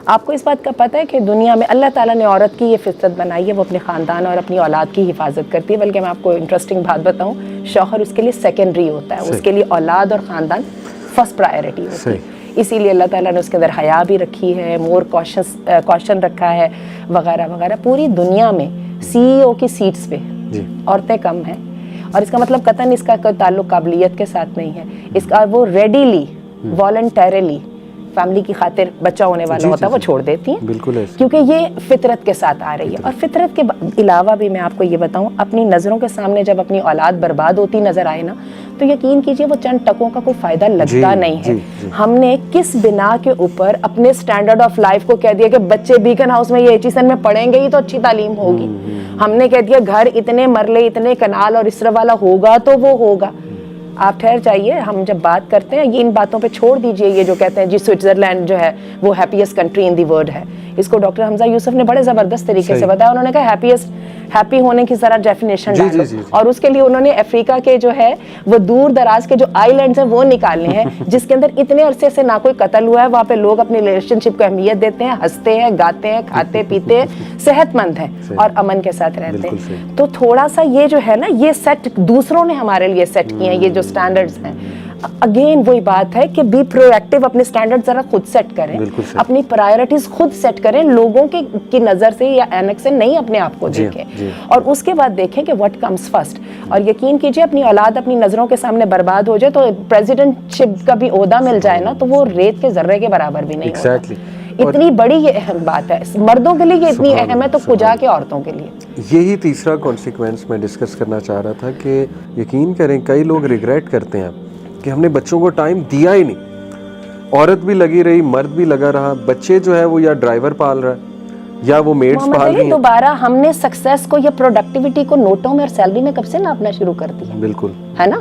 آپ کو اس بات کا پتہ ہے کہ دنیا میں اللہ تعالیٰ نے عورت کی یہ فطرت بنائی ہے، وہ اپنے خاندان اور اپنی اولاد کی حفاظت کرتی ہے، بلکہ میں آپ کو انٹرسٹنگ بات بتاؤں، شوہر اس کے لیے سیکنڈری ہوتا ہے، اس کے لیے اولاد اور خاندان فرسٹ پرائیورٹی ہوتی ہے، اسی لیے اللہ تعالیٰ نے اس کے اندر حیا بھی رکھی ہے، مور کوشن رکھا ہے وغیرہ وغیرہ۔ پوری دنیا میں سی ای او کی سیٹس پہ عورتیں کم ہیں، اور اس کا مطلب قطعاً اس کا کوئی تعلق قابلیت کے ساتھ نہیں ہے، اس کا وہ ریڈیلی والنٹریلی فیملی کی خاطر بچہ ہونے والا ہوتا ہے وہ چھوڑ دیتی ہیں، بالکل، کیونکہ یہ فطرت کے ساتھ آ رہی ہے۔ اور فطرت کے علاوہ بھی میں آپ کو یہ بتاؤں، اپنی نظروں کے سامنے جب اپنی اولاد برباد ہوتی نظر آئے نا، تو یقین کیجئے وہ چند ٹکوں کا کوئی فائدہ لگتا نہیں ہے۔ ہم نے کس بنا کے اوپر اپنے سٹینڈرڈ آف لائف کو کہہ دیا کہ بچے بیکن ہاؤس میں یہ ایچیسن میں پڑھیں گے ہی تو اچھی تعلیم ہوگی، ہم نے کہہ دیا گھر اتنے مرلے اتنے کنال اور اس طرح والا ہوگا تو وہ ہوگا۔ آپ ٹھہر جائیے، ہم جب بات کرتے ہیں یہ ان باتوں پہ چھوڑ دیجئے، یہ جو کہتے ہیں جی سوئٹزرلینڈ جو ہے وہ happiest country in the world ہے، اس کو ڈاکٹر حمزہ یوسف نے بڑے زبردست طریقے سے بتایا، انہوں نے کہا ہیپی ہونے کی ذرا ڈیفینیشن ڈالو، اور اس کے لیے انہوں نے افریقہ کے جو ہے وہ دور دراز کے جو آئی لینڈز ہیں وہ نکالنے ہیں جس کے اندر اتنے عرصے سے نہ کوئی قتل ہوا ہے، وہاں پہ لوگ اپنی ریلیشن شپ کو اہمیت دیتے ہیں، ہنستے ہیں، گاتے ہیں، کھاتے پیتے ہیں، صحت مند ہیں اور امن کے ساتھ رہتے ہیں۔ تو تھوڑا سا یہ جو ہے نا یہ سیٹ دوسروں نے ہمارے لیے سیٹ کیے ہیں، یہ جو سٹینڈرڈز ہیں، اگین وہی بات ہے کہ بی پرو ایکٹیو، اپنے سٹینڈرڈ ذرا خود سیٹ کریں، اپنی پرائیورٹیز خود سیٹ کریں، لوگوں کی نظر سے یا اینک سے نہیں اپنے آپ کو دیکھیں، اور اس کے بعد دیکھیں کہ واٹ کمز فرسٹ۔ اور یقین کیجئے اپنی اولاد اپنی نظروں کے سامنے برباد ہو جائے تو پریزیڈنٹ شپ کا بھی عہدہ مل جائے نا تو وہ ریت کے ذرے کے برابر بھی نہیں ہوتا۔ اتنی بڑی یہ اہم بات ہے، مردوں کے لیے یہ اتنی اہم ہے تو کجا کے عورتوں کے لیے۔ یہی تیسرا کانسیکوینس میں ڈسکس کرنا چاہ رہا تھا کہ یقین کریں کئی لوگ ریگریٹ کرتے ہیں کہ ہم نے بچوں کو ٹائم دیا ہی نہیں، عورت بھی لگی رہی، مرد بھی لگا رہا، بچے جو ہے وہ یا ڈرائیور پال رہا ہے یا وہ میڈز پال رہی ہیں۔ دوبارہ ہم نے سکسیس کو یا پروڈکٹیوٹی کو نوٹوں میں اور سیلری میں کب سے ناپنا شروع کر دیا؟ بالکل ہے نا،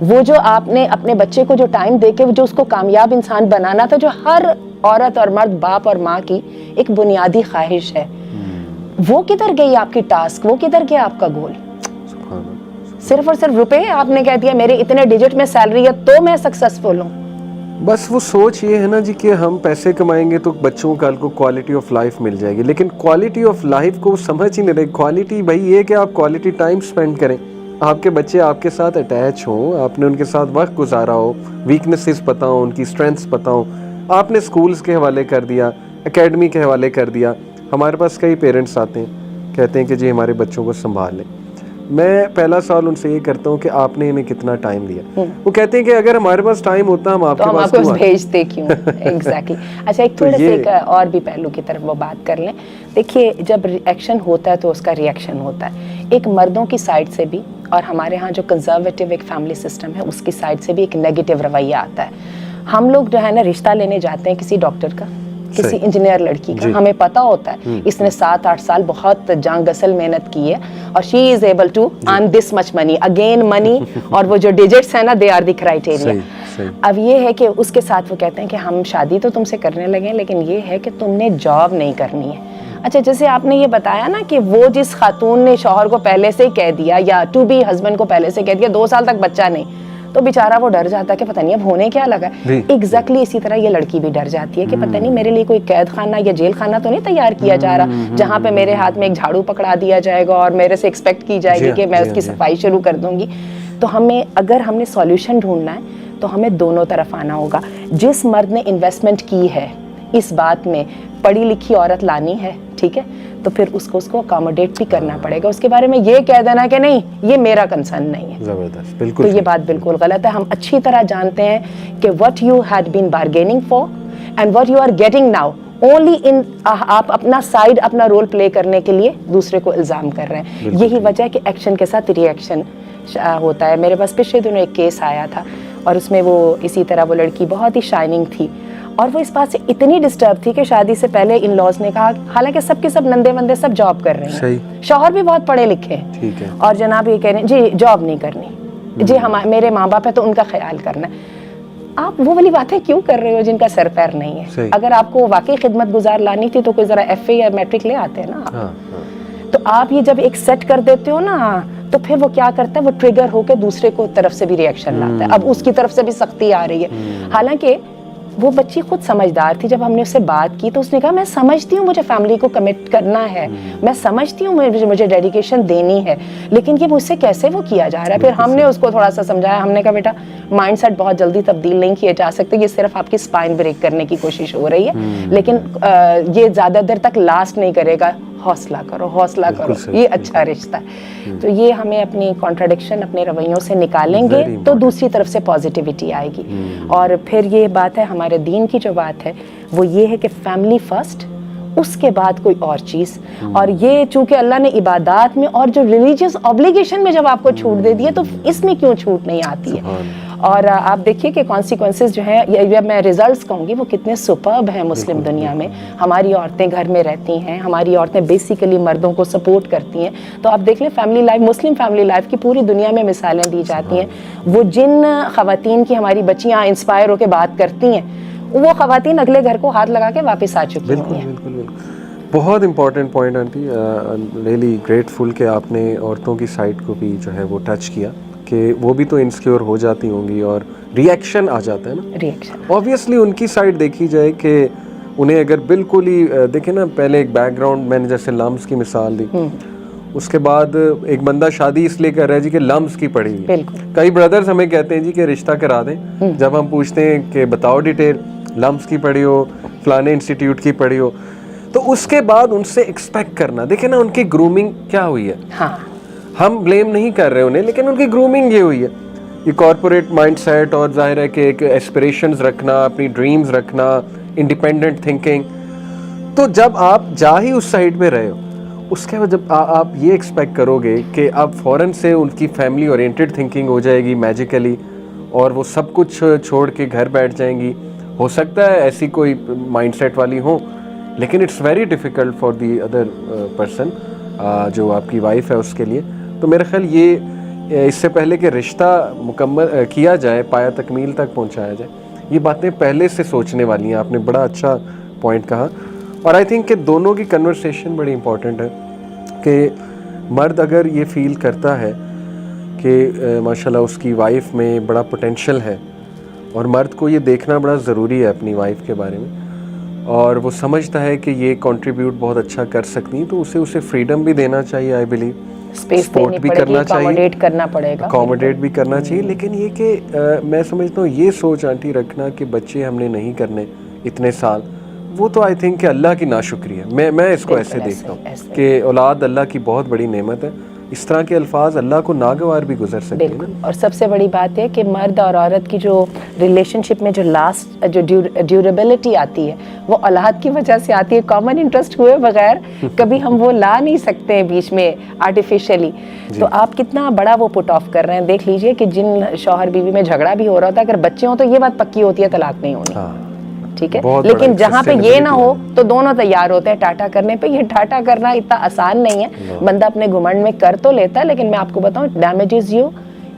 وہ جو آپ نے اپنے بچے کو جو ٹائم دے کے جو اس کو کامیاب انسان بنانا تھا، جو ہر عورت اور مرد باپ اور ماں کی ایک بنیادی خواہش ہے، وہ کدھر گئی آپ کی ٹاسک، وہ کدھر گیا آپ کا گول؟ صرف اور صرف روپے آپ نے کہہ دیا میرے اتنے ڈیجٹ میں سیلری ہے تو میں سکسیسفل ہوں۔ بس وہ سوچ یہ ہے نا جی کہ ہم پیسے کمائیں گے تو بچوں کل کو کوالٹی آف لائف مل جائے گی، لیکن کوالٹی آف لائف کو سمجھ ہی نہیں رہی۔ کوالٹی بھائی یہ کہ آپ کوالٹی ٹائم سپینڈ کریں، آپ کے بچے آپ کے ساتھ اٹیچ ہوں، آپ نے ان کے ساتھ وقت گزارا ہو، ویکنیسز پتہ ہوں، ان کی اسٹرینتھس پتہ ہوں، آپ نے سکولز کے حوالے کر دیا، اکیڈمی کے حوالے کر دیا۔ ہمارے پاس کئی پیرنٹس آتے ہیں کہتے ہیں کہ جی ہمارے بچوں کو سنبھال لیں، میں پہلا سوال ان سے یہ کرتا ہوں کہ آپ نے انہیں کتنا ٹائم دیا؟ وہ کہتے ہیں کہ اگر ہمارے پاس ٹائم ہوتا ہم آپ کے پاس کیوں بھیجتے کیوں؟ ایگزیکٹلی۔ اچھا ایک تھوڑے سے ایک اور بھی پہلو کی طرف وہ بات کر لیں۔ دیکھیے جب ایکشن ہوتا ہے تو اس کا ریئیکشن ہوتا ہے، ایک مردوں کی سائڈ سے بھی اور ہمارے ہاں جو کنزرویٹو ایک فیملی سسٹم ہے اس کی سائڈ سے بھی ایک نیگیٹو رویہ آتا ہے۔ ہم لوگ جو ہے نا رشتہ لینے جاتے ہیں کسی ڈاکٹر کا، کسی انجینئر لڑکی کا، ہمیں پتا ہوتا ہے اس نے 7-8 سال بہت جان گسل محنت کی ہے اور she is able to earn this much money, again money, اور وہ جو ڈیجٹس ہیں نا دے آر دی کرائٹیریا۔ اب یہ ہے کہ اس کے ساتھ وہ کہتے ہیں کہ ہم شادی تو تم سے کرنے لگے لیکن یہ ہے کہ تم نے جاب نہیں کرنی ہے۔ اچھا جیسے آپ نے یہ بتایا نا کہ وہ جس خاتون نے شوہر کو پہلے سے ہی کہہ دیا یا ٹو بی ہسبینڈ کو پہلے سے کہہ دیا 2 سال تک بچہ نہیں، تو بیچارہ وہ ڈر جاتا ہے کہ پتہ نہیں اب ہونے کیا لگا۔ ایگزیکٹلی اسی طرح یہ لڑکی بھی ڈر جاتی ہے کہ پتہ نہیں میرے لیے کوئی قید خانہ یا جیل خانہ تو نہیں تیار کیا جا رہا جہاں پہ میرے ہاتھ میں ایک جھاڑو پکڑا دیا جائے گا اور میرے سے ایکسپیکٹ کی جائے گی کہ میں اس کی صفائی شروع کر دوں گی۔ تو ہمیں اگر ہم نے سولیوشن ڈھونڈنا ہے تو ہمیں دونوں طرف آنا ہوگا۔ جس مرد نے انویسٹمنٹ کی ہے اس بات میں پڑھی لکھی عورت لانی ہے، ٹھیک ہے، تو پھر اس کو اکاموڈیٹ بھی کرنا پڑے گا، اس کے بارے میں یہ کہہ دینا کہ نہیں یہ میرا کنسرن نہیں ہے، زبردست، بالکل تو یہ بات بالکل غلط ہے۔ ہم اچھی طرح جانتے ہیں کہ what you had been bargaining for and what you are getting now only in آپ اپنا سائڈ اپنا رول پلے کرنے کے لیے دوسرے کو الزام کر رہے ہیں۔ یہی وجہ ہے کہ ایکشن کے ساتھ ری ایکشن ہوتا ہے۔ میرے پاس پچھلے دنوں ایک کیس آیا تھا اور اس میں وہ اسی طرح وہ لڑکی بہت ہی شائننگ تھی اور وہ اس بات سے اتنی ڈسٹرب تھی کہ شادی سے پہلے ان لاز نے کہا، حالانکہ سب کے سب نندے وندے سب جاب کر رہے ہیں، شوہر بھی بہت پڑھے لکھے ہیں اور جناب یہ کہہ رہے ہیں جی جاب نہیں کرنی، جی میرے ماں باپ ہے تو ان کا خیال کرنا ہے۔ آپ وہ والی باتیں کیوں کر رہے ہو جن کا سر پیر نہیں ہے؟ اگر آپ کو واقعی خدمت گزار لانی تھی تو کوئی ذرا ایف اے یا میٹرک لے آتے ہیں نا۔ تو آپ یہ جب ایک سیٹ کر دیتے ہو نا تو پھر وہ کیا کرتا ہے، وہ ٹریگر ہو کے دوسرے کو طرف سے بھی ری ایکشن لاتا ہے۔ اب اس کی طرف سے بھی سختی آ رہی ہے، حالانکہ وہ بچی خود سمجھدار تھی. جب ہم نے اس سے بات کی تو اس نے کہا میں سمجھتی ہوں مجھے فیملی کو کمٹ کرنا ہے, میں سمجھتی ہوں مجھے ڈیڈیکیشن دینی ہے, لیکن یہ مجھ سے کیسے وہ کیا جا رہا ہے. پھر ہم نے اس کو تھوڑا سا سمجھایا, ہم نے کہا بیٹا مائنڈ سیٹ بہت جلدی تبدیل نہیں کیے جا سکتے, یہ صرف آپ کی اسپائن بریک کرنے کی کوشش ہو رہی ہے, لیکن یہ زیادہ دیر تک لاسٹ نہیں کرے گا. حوصلہ کرو, حوصلہ کرو, یہ اچھا رشتہ ہے. تو یہ ہمیں اپنی کانٹراڈکشن اپنے رویوں سے نکالیں گے تو دوسری طرف سے پازیٹیوٹی آئے گی. اور پھر یہ بات ہے ہمارے دین کی جو بات ہے وہ یہ ہے کہ فیملی فرسٹ, اس کے بعد کوئی اور چیز. اور یہ چونکہ اللہ نے عبادات میں اور جو ریلیجیس آبلیگیشن میں جب آپ کو چھوٹ دے دی ہے تو اس میں کیوں چھوٹ نہیں آتی ہے. اور آپ دیکھیے کہ کانسیکوینسز جو ہیں, یا میں ریزلٹس کہوں گی, وہ کتنے سپرب ہیں مسلم دنیا میں. ہماری عورتیں گھر میں رہتی ہیں, ہماری عورتیں بیسیکلی مردوں کو سپورٹ کرتی ہیں. تو آپ دیکھ لیں family life, Muslim family life کی پوری دنیا میں مثالیں دی جاتی ہیں. وہ جن خواتین کی ہماری بچیاں انسپائر ہو کے بات کرتی ہیں, وہ خواتین اگلے گھر کو ہاتھ لگا کے واپس آ چکی ہیں. بالکل. بہت important point aunty, really grateful کہ آپ نے عورتوں کی سائڈ کو بھی جو ہے وہ ٹچ کیا, کہ وہ بھی تو انسیکیور ہو جاتی ہوں گی اور ریئیکشن آ جاتا ہے نا. ریئیکشن اوبویسلی ان کی سائڈ دیکھی جائے کہ انہیں اگر بالکل ہی دیکھیں نا, پہلے ایک بیک گراؤنڈ میں نے جیسے لمس کی مثال دی, اس کے بعد ایک بندہ شادی اس لیے کر رہا ہے جی کہ لمس کی پڑی ہے. کئی بردرز ہمیں کہتے ہیں جی کہ رشتہ کرا دیں, جب ہم پوچھتے ہیں کہ بتاؤ ڈیٹیل, لمس کی پڑی ہو, فلانے انسٹیٹیوٹ کی پڑی ہو, تو اس کے بعد ان سے ایکسپیکٹ کرنا, دیکھیں نا ان کی گرومنگ کیا ہوئی ہے. ہم بلیم نہیں کر رہے انہیں, لیکن ان کی گرومنگ یہ ہوئی ہے. یہ کارپوریٹ مائنڈ سیٹ, اور ظاہر ہے کہ ایک ایسپریشنز رکھنا, اپنی ڈریمز رکھنا, انڈیپینڈنٹ تھنکنگ. تو جب آپ جا ہی اس سائڈ پہ رہے ہو, اس کے بعد جب آپ یہ ایکسپیکٹ کرو گے کہ اب فوراً سے ان کی فیملی اورینٹڈ تھنکنگ ہو جائے گی میجیکلی, اور وہ سب کچھ چھوڑ کے گھر بیٹھ جائیں گی. ہو سکتا ہے ایسی کوئی مائنڈ سیٹ والی ہوں, لیکن it's very difficult for the other person, جو آپ کی وائف ہے اس کے لیے. تو میرا خیال یہ اس سے پہلے کہ رشتہ مکمل کیا جائے, پایا تکمیل تک پہنچایا جائے, یہ باتیں پہلے سے سوچنے والی ہیں. آپ نے بڑا اچھا پوائنٹ کہا. اور آئی تھنک کہ دونوں کی کنورسیشن بڑی امپورٹنٹ ہے, کہ مرد اگر یہ فیل کرتا ہے کہ ماشاءاللہ اس کی وائف میں بڑا پوٹینشیل ہے, اور مرد کو یہ دیکھنا بڑا ضروری ہے اپنی وائف کے بارے میں, اور وہ سمجھتا ہے کہ یہ کنٹریبیوٹ بہت اچھا کر سکتی, تو اسے فریڈم بھی دینا چاہیے. آئی بلیو سپورٹ بھی کرنا چاہیے, اکاموڈیٹ بھی کرنا چاہیے. لیکن یہ کہ میں سمجھتا ہوں یہ سوچ آنٹی رکھنا کہ بچے ہم نے نہیں کرنے اتنے سال, وہ تو آئی تھنک کہ اللہ کی ناشکری ہے. میں اس کو ایسے دیکھتا ہوں کہ اولاد اللہ کی بہت بڑی نعمت ہے. اس طرح کے الفاظ اللہ کو ناگوار بھی گزر سکتے ہیں. بالکل. اور سب سے بڑی بات ہے کہ مرد اور عورت کی جو ریلیشن شپ میں جو لاسٹ جو ڈیوریبلٹی آتی ہے وہ اولاد کی وجہ سے آتی ہے. کامن انٹرسٹ ہوئے بغیر کبھی ہم وہ لا نہیں سکتے ہیں بیچ میں آرٹیفیشلی. تو آپ کتنا بڑا وہ پٹ آف کر رہے ہیں. دیکھ لیجئے کہ جن شوہر بیوی میں جھگڑا بھی ہو رہا ہوتا ہے, اگر بچے ہوں تو یہ بات پکی ہوتی ہے طلاق نہیں ہونی, ٹھیک ہے. لیکن جہاں پہ یہ نہ ہو تو دونوں تیار ہوتے ہیں ٹاٹا کرنے پہ. یہ ٹاٹا کرنا اتنا آسان نہیں ہے, بندہ اپنے گھمنڈ میں کر تو لیتا ہے, لیکن میں آپ کو بتاؤں damages you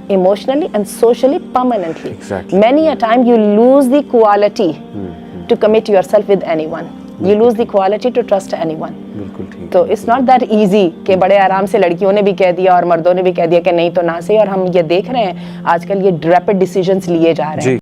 emotionally and socially permanently. Many a time you lose the quality to commit yourself with anyone, you lose the quality to trust anyone. تو اٹس ناٹ دیٹ ایزی کہ بڑے آرام سے لڑکیوں نے بھی کہہ دیا اور مردوں نے بھی کہہ دیا کہ نہیں تو نہ صحیح. اور ہم یہ دیکھ رہے ہیں آج کل یہ ریپڈ ڈیسیجنس لیے جا رہے ہیں.